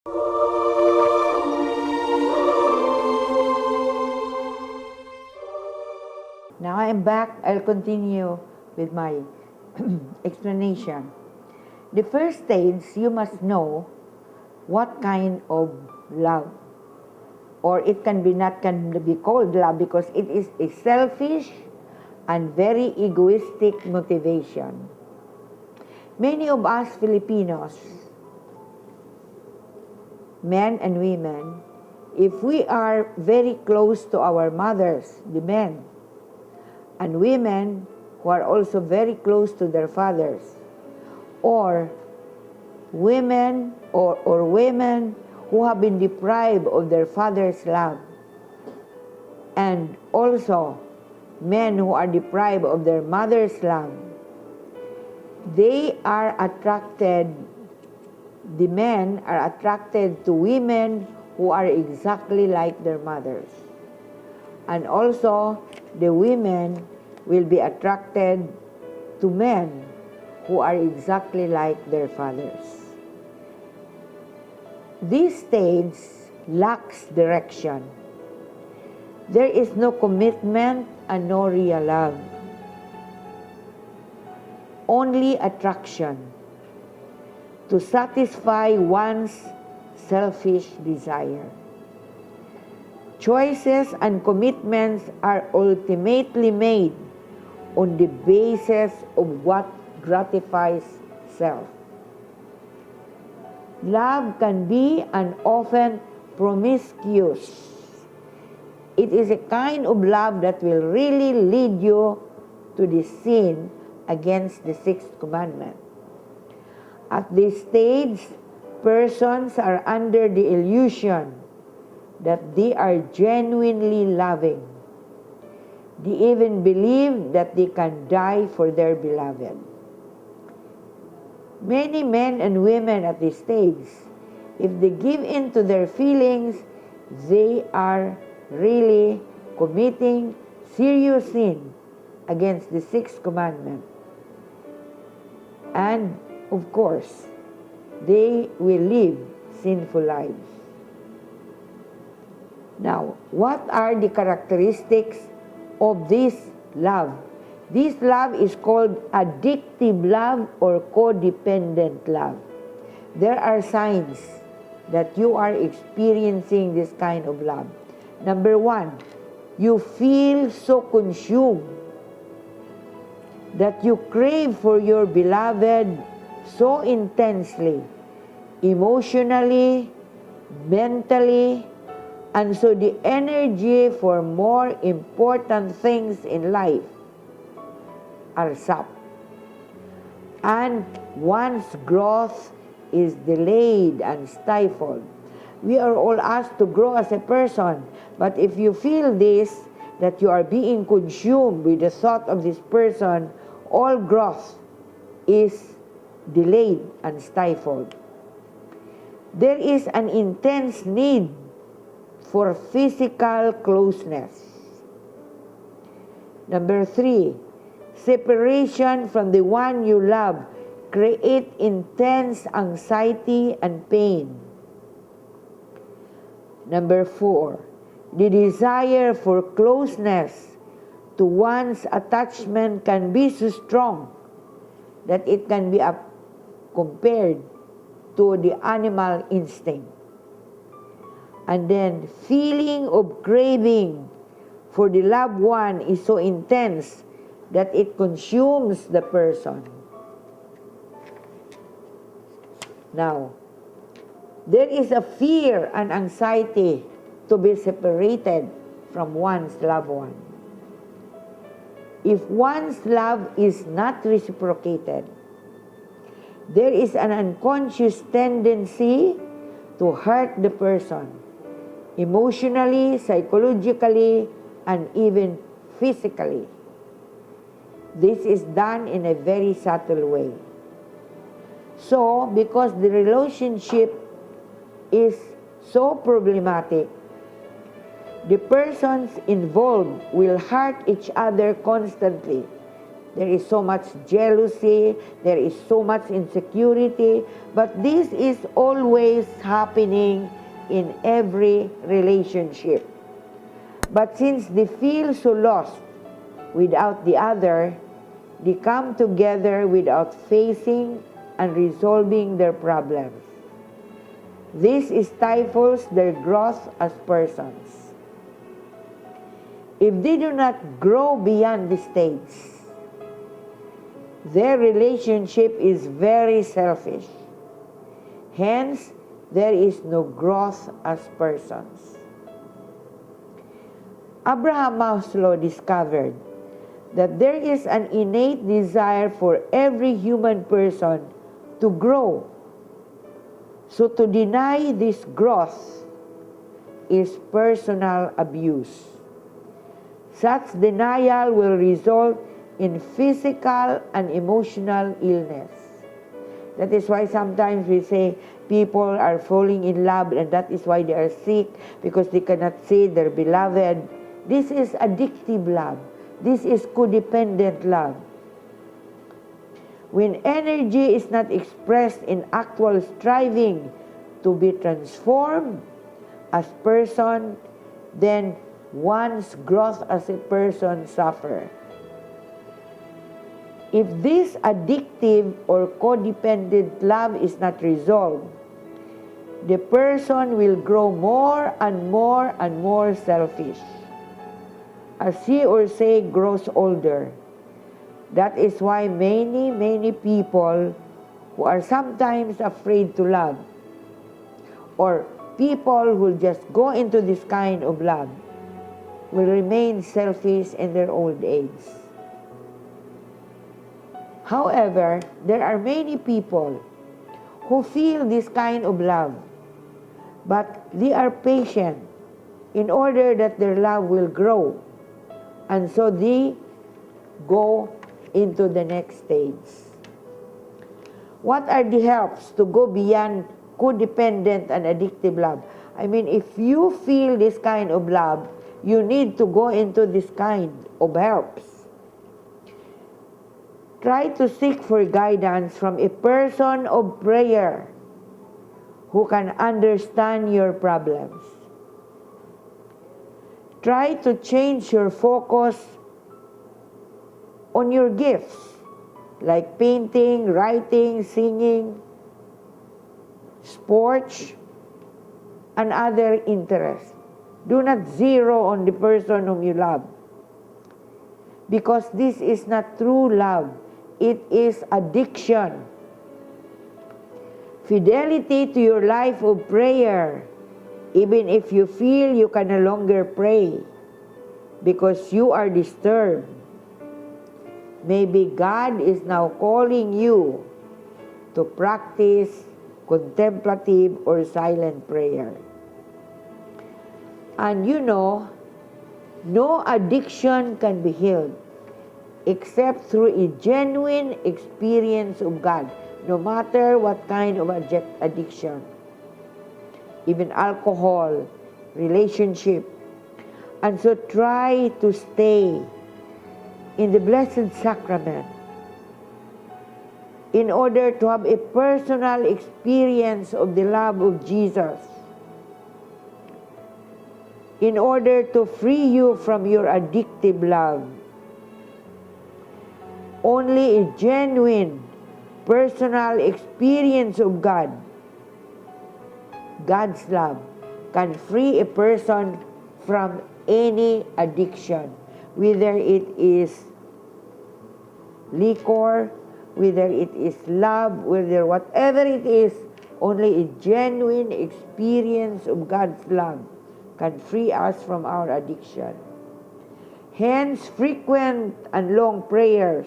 Now I'm back. I'll continue with my explanation. The first stage, you must know what kind of love, or it can be called love because it is a selfish and very egoistic motivation. Many of us Filipinos, men and women, if we are very close to our mothers, the men, and women who are also very close to their fathers, or women or women who have been deprived of their father's love, and also men who are deprived of their mother's love, the men are attracted to women who are exactly like their mothers. And also, the women will be attracted to men who are exactly like their fathers. This stage lacks direction. There is no commitment and no real love. Only attraction to satisfy one's selfish desire. Choices and commitments are ultimately made on the basis of what gratifies self. Love can be and often promiscuous. It is a kind of love that will really lead you to the sin against the sixth commandment. At this stage, persons are under the illusion that they are genuinely loving. They even believe that they can die for their beloved. Many men and women at this stage, if they give in to their feelings, they are really committing serious sin against the sixth commandment. And, of course, they will live sinful lives. Now, what are the characteristics of this love? This love is called addictive love or codependent love. There are signs that you are experiencing this kind of love. Number one, you feel so consumed that you crave for your beloved so intensely, emotionally, mentally, and so the energy for more important things in life are sapped. And one's growth is delayed and stifled. We are all asked to grow as a person, but if you feel this, that you are being consumed with the thought of this person, all growth is delayed and stifled. There is an intense need for physical closeness. Number three, separation from the one you love create intense anxiety and pain. Number four, the desire for closeness to one's attachment can be so strong that it can be compared to the animal instinct. And then feeling of craving for the loved one is so intense that it consumes the person. Now, there is a fear and anxiety to be separated from one's loved one. If one's love is not reciprocated, there is an unconscious tendency to hurt the person emotionally, psychologically, and even physically. This is done in a very subtle way. So, because the relationship is so problematic, the persons involved will hurt each other constantly There is so much jealousy, there is so much insecurity, but this is always happening in every relationship. But since they feel so lost without the other, they come together without facing and resolving their problems. This stifles their growth as persons. If they do not grow beyond this stage, their relationship is very selfish. Hence, there is no growth as persons. Abraham Maslow discovered that there is an innate desire for every human person to grow. So to deny this growth is personal abuse. Such denial will result in physical and emotional illness. That is why sometimes we say people are falling in love and that is why they are sick, because they cannot see their beloved. This is addictive love. This is codependent love. When energy is not expressed in actual striving to be transformed as person, then one's growth as a person suffers. If this addictive or codependent love is not resolved, the person will grow more and more and more selfish as he or she grows older. That is why many people who are sometimes afraid to love, or people who just go into this kind of love, will remain selfish in their old age. However, there are many people who feel this kind of love, but they are patient in order that their love will grow, and so they go into the next stage. What are the helps to go beyond codependent and addictive love? I mean, if you feel this kind of love, you need to go into this kind of helps. Try to seek for guidance from a person of prayer who can understand your problems. Try to change your focus on your gifts, like painting, writing, singing, sports, and other interests. Do not zero on the person whom you love, because this is not true love. It is addiction. Fidelity to your life of prayer, even if you feel you can no longer pray because you are disturbed. Maybe God is now calling you to practice contemplative or silent prayer. And you know, no addiction can be healed except through a genuine experience of God, no matter what kind of addiction. Even alcohol, relationship. And so try to stay in the Blessed Sacrament in order to have a personal experience of the love of Jesus, in order to free you from your addictive love. Only a genuine personal experience of God, God's love, can free a person from any addiction, whether it is liquor, whether it is love, whether whatever it is. Only a genuine experience of God's love can free us from our addiction. Hence, frequent and long prayers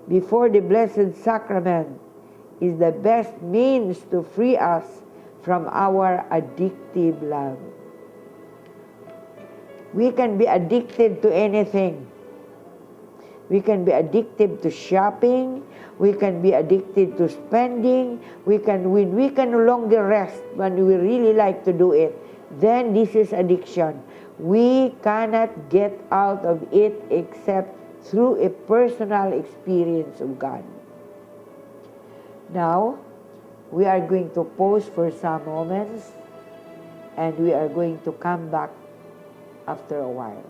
before the Blessed Sacrament is the best means to free us from our addictive love. We can be addicted to anything. We can be addicted to shopping. We can be addicted to spending. When we can no longer rest, when we really like to do it, then this is addiction. We cannot get out of it except through a personal experience of God. Now, we are going to pause for some moments and we are going to come back after a while.